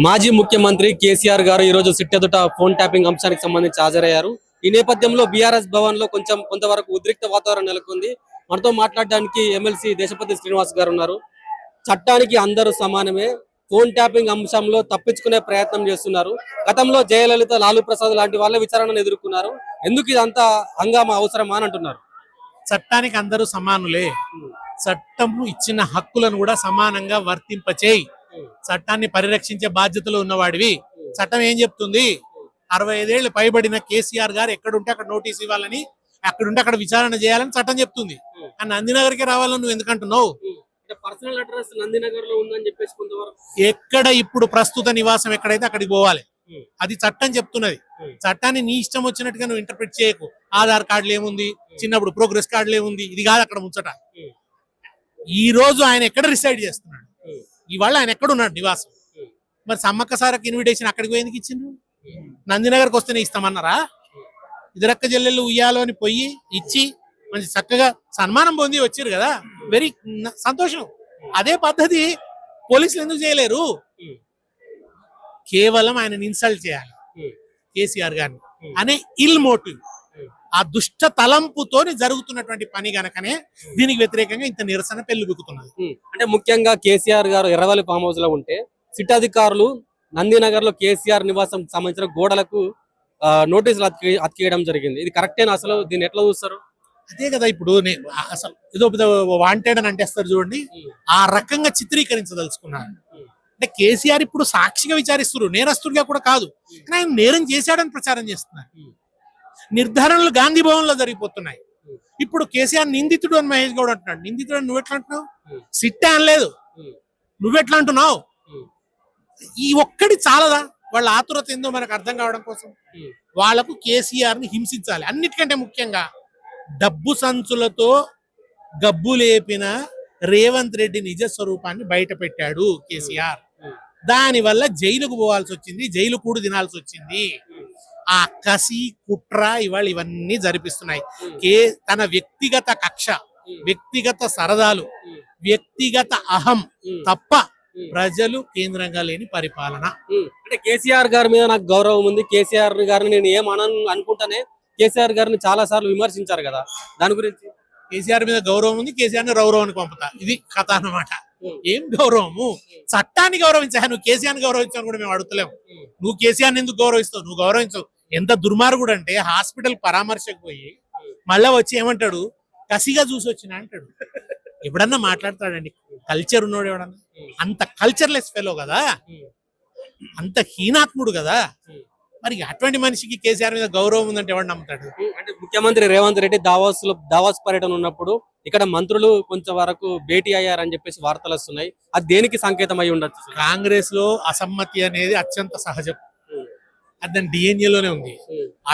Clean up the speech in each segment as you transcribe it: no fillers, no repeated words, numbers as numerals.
మాజీ ముఖ్యమంత్రి కేసీఆర్ గారు ఈ రోజు సిట్ ఎదుట ఫోన్ ట్యాపింగ్ అంశానికి సంబంధించి హాజరయ్యారు. ఈ నేపథ్యంలో బీఆర్ఎస్ భవన్ లో కొంతవరకు ఉద్రిక్త వాతావరణం నెలకొంది. మనతో మాట్లాడడానికి ఎమ్మెల్సీ దేశపతి శ్రీనివాస్ గారు ఉన్నారు. చట్టానికి అందరూ సమానమే, ఫోన్ ట్యాపింగ్ అంశంలో తప్పించుకునే ప్రయత్నం చేస్తున్నారు. గతంలో జయలలిత, లాలూ ప్రసాద్ లాంటి వాళ్ళ విచారణను ఎదుర్కొన్నారు. ఎందుకు ఇదంతా హంగామా అవసరమా అని అంటున్నారు. చట్టానికి అందరూ సమానులే, చట్టం ఇచ్చిన హక్కులను కూడా సమానంగా వర్తింపచేయి, చట్టాన్ని పరిరక్షించే బాధ్యతలో ఉన్నవాడివి. చట్టం ఏం చెప్తుంది? 65 ఏళ్ళు పైబడిన కేసీఆర్ గారు ఎక్కడుంటే అక్కడ నోటీస్ ఇవ్వాలని, అక్కడుంటే అక్కడ విచారణ చేయాలని చట్టం చెప్తుంది. కానీ నందినగర్కి రావాలని నువ్వు ఎందుకంటున్నావు? పర్సనల్ అడ్రస్ నందినగర్ లో ఉందని చెప్పేసి ఎక్కడ ఇప్పుడు ప్రస్తుత నివాసం ఎక్కడైతే అక్కడికి పోవాలి, అది చట్టం చెప్తున్నది. చట్టాన్ని నీ ఇష్టం వచ్చినట్టుగా నువ్వు ఇంటర్ప్రిట్ చేయకు. ఆధార్ కార్డులు ఏముంది, చిన్నప్పుడు ప్రోగ్రెస్ కార్డులు ఏముంది, ఇది కాదు అక్కడ ముచ్చట. ఈ రోజు ఆయన ఎక్కడ రిసైడ్ చేస్తున్నాడు, ఇవాళ ఆయన ఎక్కడున్నాడు నివాసం. మరి సమ్మక్క సారకు ఇన్విటేషన్ అక్కడికి పోయేందుకు ఇచ్చిండ్రు? నందినగర్కి వస్తేనే ఇస్తామన్నారా? ఇదిరక్క జల్లెళ్ళు ఉయ్యాలో అని పోయి ఇచ్చి మంచి చక్కగా సన్మానం పొంది వచ్చారు కదా, వెరీ సంతోషం. అదే పద్ధతి పోలీసులు ఎందుకు చేయలేరు? కేవలం ఆయనని ఇన్సల్ట్ చేయాలి కేసీఆర్ గారిని అనే ఇల్ మోటివ్, ఆ దుష్ట తలంపుతోని జరుగుతున్నటువంటి పని గనకనే దీనికి వ్యతిరేకంగా ఇంత నిరసన పెళ్లిబుకుతున్నది. అంటే ముఖ్యంగా కేసీఆర్ గారు ఎర్రవల్లి ఫామ్ హౌస్ లో ఉంటే సిట్ అధికారులు నందినగర్ లో కేసీఆర్ నివాసం సంబంధించిన గోడలకు నోటీసులు అతికేయడం జరిగింది. ఇది కరెక్టేనా? అసలు దీన్ని ఎట్లా చూస్తారు? అదే కదా, ఇప్పుడు అసలు ఏదో వాంటెడ్ అని అంటేస్తారు చూడండి, ఆ రకంగా చిత్రీకరించదలుచుకున్నాను. అంటే కేసీఆర్ ఇప్పుడు సాక్షిగా విచారిస్తున్నారు, నేరస్తుడిగా కూడా కాదు. కానీ ఆయన నేరం చేశాడని ప్రచారం చేస్తున్నారు. నిర్ధారణలు గాంధీ భవన్ లో జరిగిపోతున్నాయి. ఇప్పుడు కేసీఆర్ నిందితుడు అని మహేష్ గౌడ్ అంటున్నాడు. నిందితుడు అని నువ్వెట్లా అంటున్నావు? సిట్టే అనలేదు, నువ్వెట్లా అంటున్నావు? ఈ ఒక్కడి చాలదా? వాళ్ళ ఆతురత ఏందో మనకు అర్థం కావడం కోసం వాళ్లకు కేసీఆర్ ని హింసించాలి. అన్నిటికంటే ముఖ్యంగా డబ్బు సంచులతో గబ్బు లేపిన రేవంత్ రెడ్డి నిజ స్వరూపాన్ని బయట పెట్టాడు కేసీఆర్. దానివల్ల జైలుకు పోవాల్సి వచ్చింది, జైలు కూడు తినాల్సి వచ్చింది. ఆ కసి, కుట్ర ఇవాళ ఇవన్నీ జరిపిస్తున్నాయి. తన వ్యక్తిగత కక్ష, వ్యక్తిగత సరదాలు, వ్యక్తిగత అహం తప్ప ప్రజలు కేంద్రంగా లేని పరిపాలన. అంటే కేసీఆర్ గారి మీద నాకు గౌరవం ఉంది, కేసీఆర్ గారిని నేను ఏమనను అనుకుంటానే కేసీఆర్ గారిని చాలా సార్లు విమర్శించారు కదా, దాని గురించి? కేసీఆర్ మీద గౌరవం ఉంది, కేసీఆర్ ని గౌరవానికి పంపుతా, ఇది కథ అన్నమాట. ఏం గౌరవము? చట్టాన్ని గౌరవించా. నువ్వు కేసీఆర్ ని గౌరవించాలని కూడా మేము అడుగుతలేము. నువ్వు కేసీఆర్ ని ఎందుకు గౌరవిస్తావు? నువ్వు గౌరవించవు. ఎంత దుర్మార్గుడు అంటే హాస్పిటల్ పరామర్శకు పోయి మళ్ళా వచ్చి ఏమంటాడు, కసిగా చూసి వచ్చినా అంటాడు. ఎప్పుడన్నా మాట్లాడతాడండి? కల్చర్ ఉన్నాడు ఎవడన్నా? అంత కల్చర్లెస్ ఫెలో కదా, అంత హీనాత్ముడు కదా. మరి అటువంటి మనిషికి కేసీఆర్ మీద గౌరవం ఉందంటే ఎవరు నమ్ముతాడు? అంటే ముఖ్యమంత్రి రేవంత్ రెడ్డి దావాస్ పర్యటన ఉన్నప్పుడు ఇక్కడ మంత్రులు కొంచెం వరకు భేటీ అయ్యారని చెప్పేసి వార్తలు వస్తున్నాయి. అది దేనికి సంకేతం అయి ఉండొచ్చు? కాంగ్రెస్ లో అసమ్మతి అనేది అత్యంత సహజం, అది దాని డిఎన్ఏలోనే ఉంది.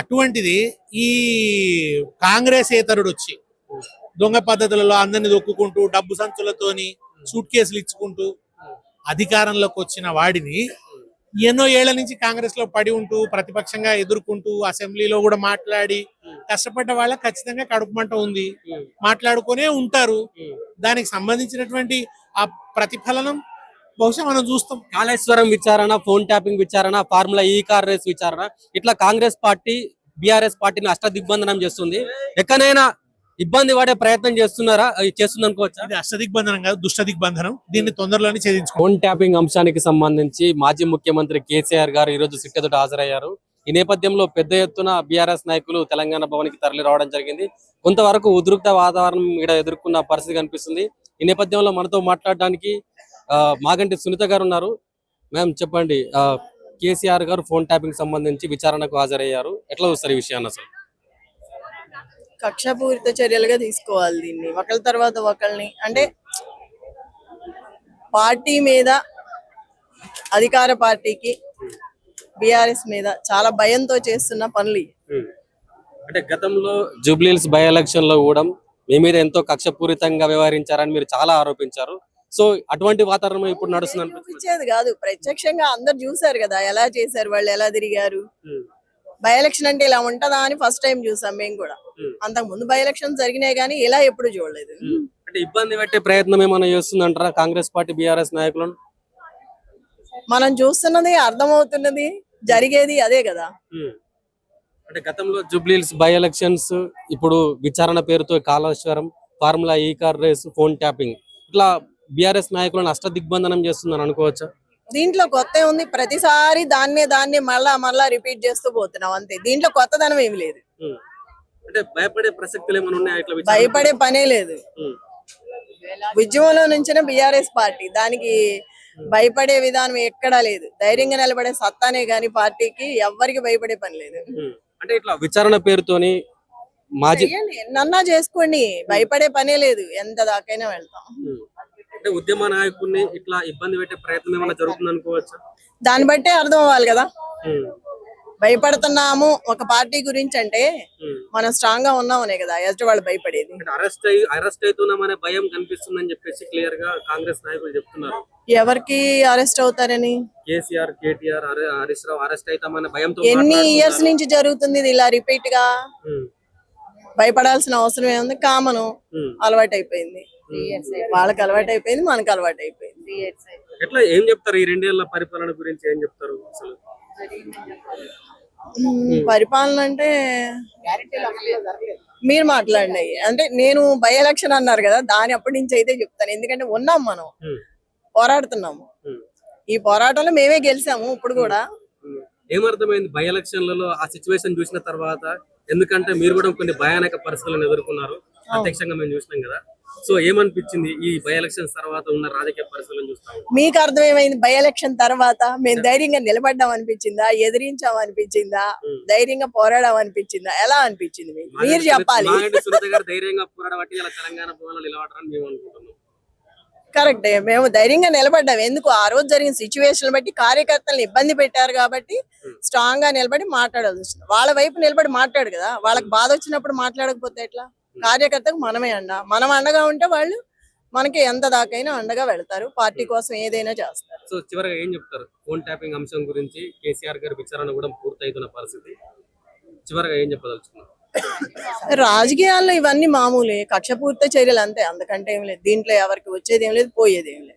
అటువంటిది ఈ కాంగ్రెస్ ఏతరుడు వచ్చి దొంగ పద్ధతులలో అందరిని దొక్కుకుంటూ, డబ్బు సంచులతోని సూట్ కేసులు ఇచ్చుకుంటూ అధికారంలోకి వచ్చిన వాడిని ఎన్నో ఏళ్ల నుంచి కాంగ్రెస్ లో పడి ఉంటూ, ప్రతిపక్షంగా ఎదుర్కొంటూ, అసెంబ్లీలో కూడా మాట్లాడి కష్టపడ్డ వాళ్ళకి ఖచ్చితంగా కడుపు మంట ఉంది, మాట్లాడుకునే ఉంటారు. దానికి సంబంధించినటువంటి ఆ ప్రతిఫలనం బహుశా మనం చూస్తాం. కాళేశ్వరం విచారణ, ఫోన్ ట్యాపింగ్ విచారణ, ఫార్ములా ఈ కార్ రేస్ విచారణ, ఇట్లా కాంగ్రెస్ పార్టీ బీఆర్ఎస్ పార్టీని అష్టదిగ్బంధనం చేస్తుంది. ఎక్కడైనా ఇబ్బంది పడే ప్రయత్నం చేస్తుంది అనుకోవచ్చు. ఇది అష్టదిగ్బంధనం కాదు, దుష్ట దిగ్బంధనం. దీన్ని తొందరలోనే ఛేదించుకో. ఫోన్ ట్యాపింగ్ అంశానికి సంబంధించి మాజీ ముఖ్యమంత్రి కేసీఆర్ గారు ఈ రోజు సిట్ ఎదుట హాజరయ్యారు. ఈ నేపథ్యంలో పెద్ద ఎత్తున బీఆర్ఎస్ నాయకులు తెలంగాణ భవన్కి తరలి రావడం జరిగింది. కొంతవరకు ఉద్రిక్త వాతావరణం ఇక్కడ ఎదుర్కొన్న పరిస్థితి కనిపిస్తుంది. ఈ నేపథ్యంలో మనతో మాట్లాడడానికి మాగంటి సునీత గారు ఉన్నారు. మ్యామ్ చెప్పండి, కేసీఆర్ గారు ఫోన్ ట్యాపింగ్ సంబంధించి విచారణకు హాజరయ్యారు, ఎట్లా చూస్తారు ఈ విషయాన్ని? అసలు కక్షపూరిత చర్యలుగా తీసుకోవాలి దీన్ని, ఒకళ్ళ తర్వాత ఒకళ్ళని. అంటే పార్టీ మీద, అధికార పార్టీకి బీఆర్ఎస్ మీద చాలా భయంతో చేస్తున్న పనులు. అంటే గతంలో జూబ్లీహిల్స్ బై ఎలక్షన్ లో కూడా మీ మీద ఎంతో కక్షపూరితంగా వ్యవహరించారని మీరు చాలా ఆరోపించారు. సో అటువంటి వాతావరణం ఇప్పుడు నడుస్తుంది. చూపించేది కాదు, ప్రత్యక్షంగా అందరు చూసారు కదా ఎలా చేశారు, వాళ్ళు ఎలా తిరిగారు. బై ఎలక్షన్ అంటే ఇలా ఉంటదా అని ఫస్ట్ టైం చూసాం మేము కూడా. అంతకు ముందు బై ఎలక్షన్ జరిగినాయి కానీ ఇలా ఎప్పుడు చూడలేదు. అంటే ఇబ్బంది పెట్టే ప్రయత్నం ఏమైనా చేస్తుందంటారా కాంగ్రెస్ పార్టీ బీఆర్ఎస్ నాయకులను? మనం చూస్తున్నది అర్థమవుతున్నది జరిగేది అదే కదా. అంటే గతంలో జూబ్లీహిల్స్ బై ఎలక్షన్స్, ఇప్పుడు విచారణ పేరుతో కాళేశ్వరం, ఫార్ములా ఈ కార్ రేస్, ఫోన్ ట్యాపింగ్, ఇట్లా బీఆర్ఎస్ నాయకులను అష్టదిగ్బంధనం చేస్తుందని అనుకోవచ్చా? దీంట్లో కొత్త ఉంది, ప్రతిసారి దాన్నే మళ్ళా రిపీట్ చేస్తూ పోతున్నాం అంతే. దీంట్లో కొత్తదనం ఏమి లేదు, అంటే భయపడే ప్రసక్తులు ఏమైనా ఉన్నాయా ఇట్లా విచారణ? భయపడే పనే లేదు. ఉమ్, ఉద్యమంలో నుంచిన బిఆర్ఎస్ పార్టీ, దానికి భయపడే విధానం ఎక్కడా లేదు. ధైర్యంగా నిలబడే సత్తానే గాని పార్టీకి ఎవ్వరికి భయపడే పని లేదు. అంటే ఇట్లా విచారణ పేరుతోని మాజీ చెయ్యండి, ఎన్నన్నా చేసుకోండి, భయపడే పనే లేదు, ఎంత దాకైనా వెళ్తాం. అంటే ఉద్యమ నాయకుడిని ఇట్లా ఇబ్బంది పెట్టే ప్రయత్నం ఏమైనా జరుగుతుంది అనుకోవచ్చా? దాన్ని బట్టే అర్థం అవ్వాలి కదా. భయపడుతున్నాము ఒక పార్టీ గురించి అంటే మనం స్ట్రాంగ్ గా ఉన్నామనే కదా ఎదుటి వాళ్ళు భయపడేది. అరెస్ట్ అవుతున్నామనే భయం కనిపిస్తుందని చెప్పేసి క్లియర్ గా కాంగ్రెస్ నాయకులు చెప్తున్నారు. ఎవరికి అరెస్ట్ అవుతారని? కేసీఆర్, కేటీఆర్, హరీష్ రావు అరెస్ట్ అవుతామనే భయంతో ఎన్ని ఇయర్స్ నుంచి జరుగుతుంది ఇది ఇలా రిపీట్ గా. భయపడాల్సిన అవసరం ఏముంది, కామను, అలవాటు అయిపోయింది. వాళ్ళకి అలవాటు అయిపోయింది, మనకు అలవాటు అయిపోయింది. ఎట్లా ఏం చెప్తారు ఈ 2 ఏళ్ల పరిపాలన గురించి, ఏం చెప్తారు అసలు? పరిపాలన అంటే మీరు మాట్లాడండి. అంటే నేను బై ఎలక్షన్ అన్నారు కదా, దాని అప్పటి నుంచి అయితే చెప్తాను. ఎందుకంటే ఉన్నాం, మనం పోరాడుతున్నాము, ఈ పోరాటంలో మేమే గెలిచాము. ఇప్పుడు కూడా ఏమర్థమైంది బై ఎలక్షన్లలో ఆ సిచ్యువేషన్ చూసిన తర్వాత? ఎందుకంటే మీరు కూడా కొన్ని భయానక పరిస్థితులను ఎదుర్కొన్నారు, ప్రత్యక్షంగా మేము చూసినాం కదా. సో ఏమనిపించింది ఈ బై ఎలక్షన్స్ తర్వాత ఉన్న రాజకీయ పరిస్థితులను చూస్తాము? మీకు అర్థమేమైంది? బై ఎలక్షన్ తర్వాత మేము ధైర్యంగా నిలబడ్డాం అనిపించిందా, ఎదిరించాం అనిపించిందా, ధైర్యంగా పోరాడాం అనిపించిందా, ఎలా అనిపించింది మీకు? మీరు చెప్పాలి. ధైర్యంగా పోరాడబట్టి ఇలా తెలంగాణ భవన్లో నిలబడరని మేము అనుకుంటున్నాం. కరెక్టే, మేము ధైర్యంగా నిలబడ్డాం. ఎందుకు? ఆ రోజు జరిగిన సిచ్యువేషన్ బట్టి కార్యకర్తలను ఇబ్బంది పెట్టారు కాబట్టి స్ట్రాంగ్ గా నిలబడి మాట్లాడాల్సి వచ్చింది. వాళ్ళ వైపు నిలబడి మాట్లాడు కదా, వాళ్ళకి బాధ వచ్చినప్పుడు మాట్లాడకపోతే ఎట్లా? కార్యకర్తకు మనమే అండ, మనం అండగా ఉంటే వాళ్ళు మనకి ఎంత దాకైనా అండగా వెళ్తారు, పార్టీ కోసం ఏదైనా చేస్తారు. సో చివరిగా ఏం చెప్తారు ఫోన్ ట్యాపింగ్ అంశం గురించి? కేసీఆర్ గారి విచారణ కూడా పూర్తయితున్న పరిస్థితి, చివరిగా ఏం చెప్పదలుచుకున్నారు? రాజకీయాల్లో ఇవన్నీ మామూలే, కక్షపూర్త చర్యలు అంతే, అందుకంటే ఏం లేదు. దీంట్లో ఎవరికి వచ్చేది ఏం లేదు, పోయేది ఏం లేదు.